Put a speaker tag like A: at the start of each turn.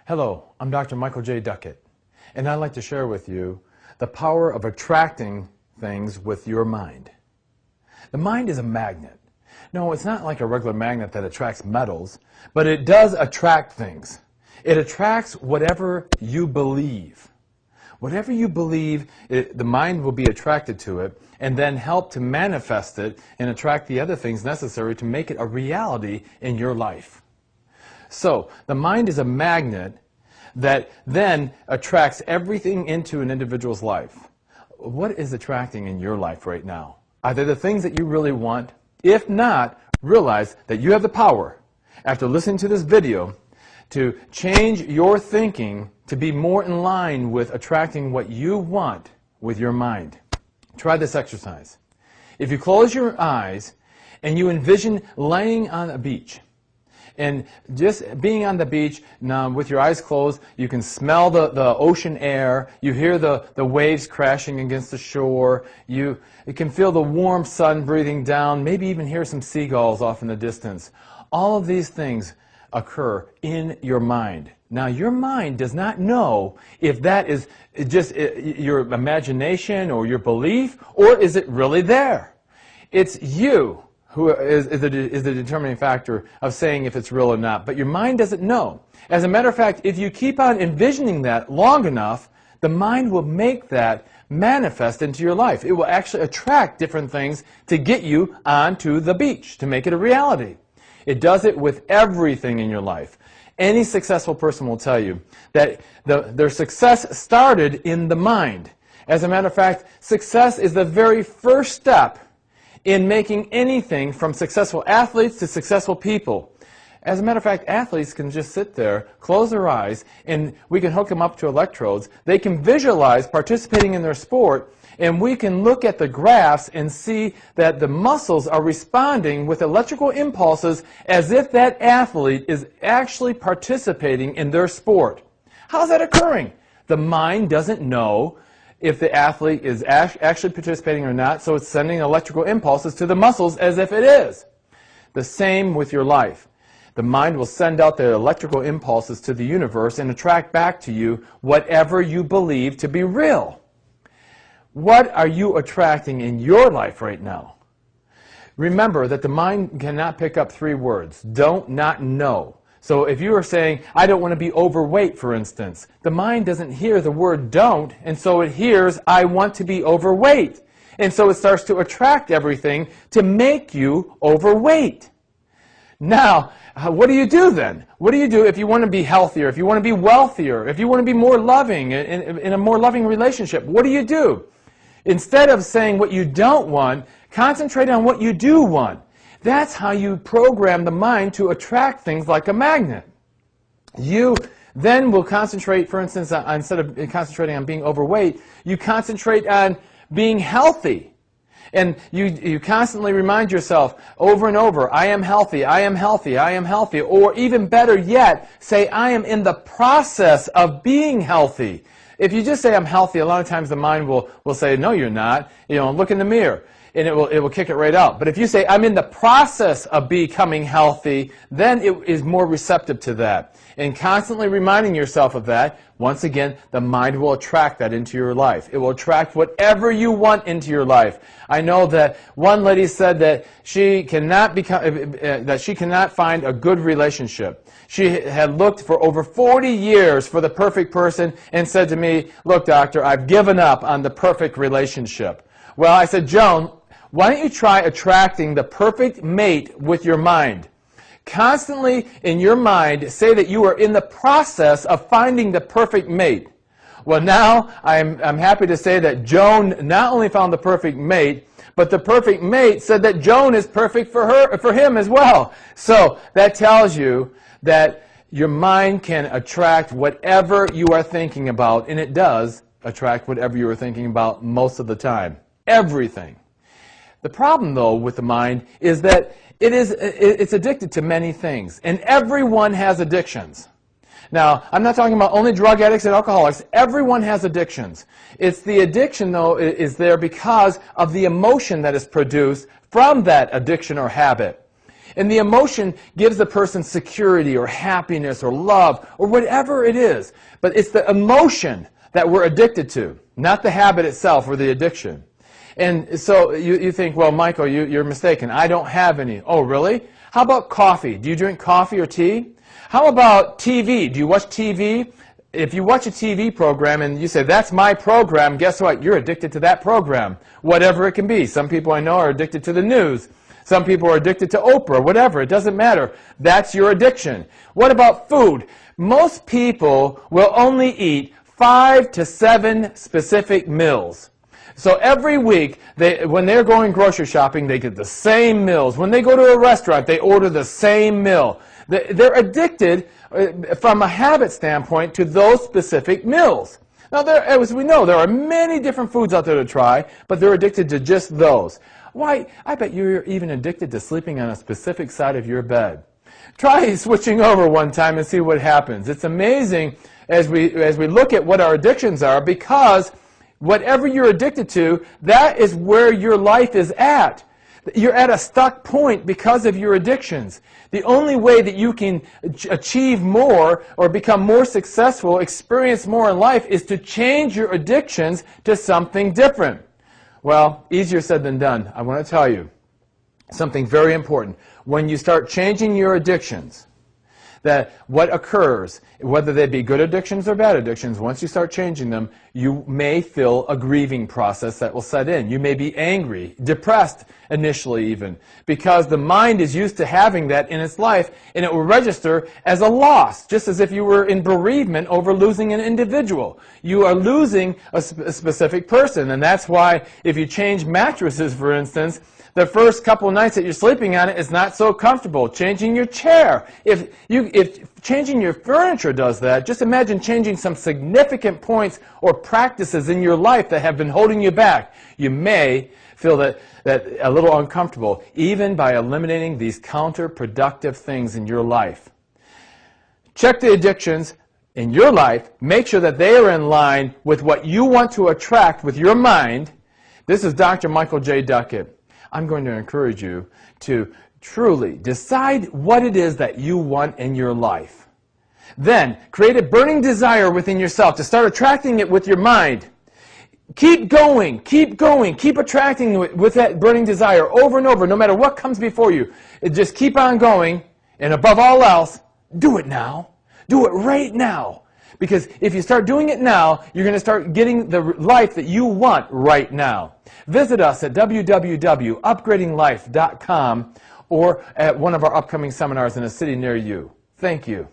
A: Hello, I'm Dr. Michael J. Duckett, and I'd like to share with you the power of attracting things with your mind. The mind is a magnet. No, it's not like a regular magnet that attracts metals, but it does attract things. It attracts whatever you believe. Whatever you believe, the mind will be attracted to it and then help to manifest it and attract the other things necessary to make it a reality in your life. So, the mind is a magnet that then attracts everything into an individual's life. What is attracting in your life right now? Are they the things that you really want? If not, realize that you have the power, after listening to this video, to change your thinking to be more in line with attracting what you want with your mind. Try this exercise. If you close your eyes and you envision laying on a beach, and just being on the beach, now with your eyes closed, you can smell the ocean air, you hear the waves crashing against the shore, you can feel the warm sun breathing down, maybe even hear some seagulls off in the distance. All of these things occur in your mind. Now, your mind does not know if that is just your imagination or your belief, or is it really there? It's you who is the determining factor of saying if it's real or not. But your mind doesn't know. As a matter of fact, if you keep on envisioning that long enough, the mind will make that manifest into your life. It will actually attract different things to get you onto the beach, to make it a reality. It does it with everything in your life. Any successful person will tell you that their success started in the mind. As a matter of fact, success is the very first step in making anything from successful athletes to successful people. As a matter of fact, athletes can just sit there, close their eyes, and we can hook them up to electrodes. They can visualize participating in their sport, and we can look at the graphs and see that the muscles are responding with electrical impulses as if that athlete is actually participating in their sport. How's that occurring? The mind doesn't know if the athlete is actually participating or not, so it's sending electrical impulses to the muscles as if it is. The same with your life. The mind will send out the electrical impulses to the universe and attract back to you whatever you believe to be real. What are you attracting in your life right now? Remember that the mind cannot pick up three words: don't, not, know. So if you are saying, I don't want to be overweight, for instance, the mind doesn't hear the word don't, and so it hears, I want to be overweight. And so it starts to attract everything to make you overweight. Now, what do you do then? What do you do if you want to be healthier, if you want to be wealthier, if you want to be more loving, in a more loving relationship? What do? Instead of saying what you don't want, concentrate on what you do want. That's how you program the mind to attract things like a magnet. You then will concentrate, for instance, instead of concentrating on being overweight, you concentrate on being healthy. And you constantly remind yourself over and over, I am healthy, I am healthy, I am healthy. Or even better yet, say, I am in the process of being healthy. If you just say I'm healthy, a lot of times the mind will say, no, you're not. Look in the mirror. And it will kick it right out. But if you say, I'm in the process of becoming healthy, then it is more receptive to that. And constantly reminding yourself of that, once again, the mind will attract that into your life. It will attract whatever you want into your life. I know that one lady said that she cannot find a good relationship. She had looked for over 40 years for the perfect person and said to me, look, doctor, I've given up on the perfect relationship. Well, I said, Joan, why don't you try attracting the perfect mate with your mind? Constantly in your mind say that you are in the process of finding the perfect mate. Well, now I'm happy to say that Joan not only found the perfect mate, but the perfect mate said that Joan is perfect for him as well. So that tells you that your mind can attract whatever you are thinking about, and it does attract whatever you are thinking about most of the time. Everything. The problem, though, with the mind is that it's addicted to many things, and everyone has addictions. Now, I'm not talking about only drug addicts and alcoholics. Everyone has addictions. It's the addiction, though, is there because of the emotion that is produced from that addiction or habit. And the emotion gives the person security or happiness or love or whatever it is. But it's the emotion that we're addicted to, not the habit itself or the addiction. And so you think, well, Michael, you're mistaken. I don't have any. Oh, really? How about coffee? Do you drink coffee or tea? How about TV? Do you watch TV? If you watch a TV program and you say, that's my program, guess what? You're addicted to that program, whatever it can be. Some people I know are addicted to the news. Some people are addicted to Oprah, whatever. It doesn't matter. That's your addiction. What about food? Most people will only eat 5 to 7 specific meals. So every week, when they're going grocery shopping, they get the same meals. When they go to a restaurant, they order the same meal. They're addicted from a habit standpoint to those specific meals. Now, as we know, there are many different foods out there to try, but they're addicted to just those. Why? I bet you're even addicted to sleeping on a specific side of your bed. Try switching over one time and see what happens. It's amazing as we look at what our addictions are, because whatever you're addicted to, that is where your life is at. You're at a stuck point because of your addictions. The only way that you can achieve more or become more successful, experience more in life, is to change your addictions to something different. Well, easier said than done. I want to tell you something very important. When you start changing your addictions, that what occurs, whether they be good addictions or bad addictions, once you start changing them, you may feel a grieving process that will set in. You may be angry, depressed initially even, because the mind is used to having that in its life, and it will register as a loss, just as if you were in bereavement over losing an individual. You are losing a specific person, and that's why if you change mattresses, for instance, the first couple nights that you're sleeping on it is not so comfortable. Changing your chair. If changing your furniture does that, just imagine changing some significant points or practices in your life that have been holding you back. You may feel that a little uncomfortable, even by eliminating these counterproductive things in your life. Check the addictions in your life. Make sure that they are in line with what you want to attract with your mind. This is Dr. Michael J. Duckett. I'm going to encourage you to truly decide what it is that you want in your life. Then, create a burning desire within yourself to start attracting it with your mind. Keep going, keep attracting it with that burning desire over and over, no matter what comes before you. Just keep on going, and above all else, do it now. Do it right now. Because if you start doing it now, you're going to start getting the life that you want right now. Visit us at www.upgradinglife.com or at one of our upcoming seminars in a city near you. Thank you.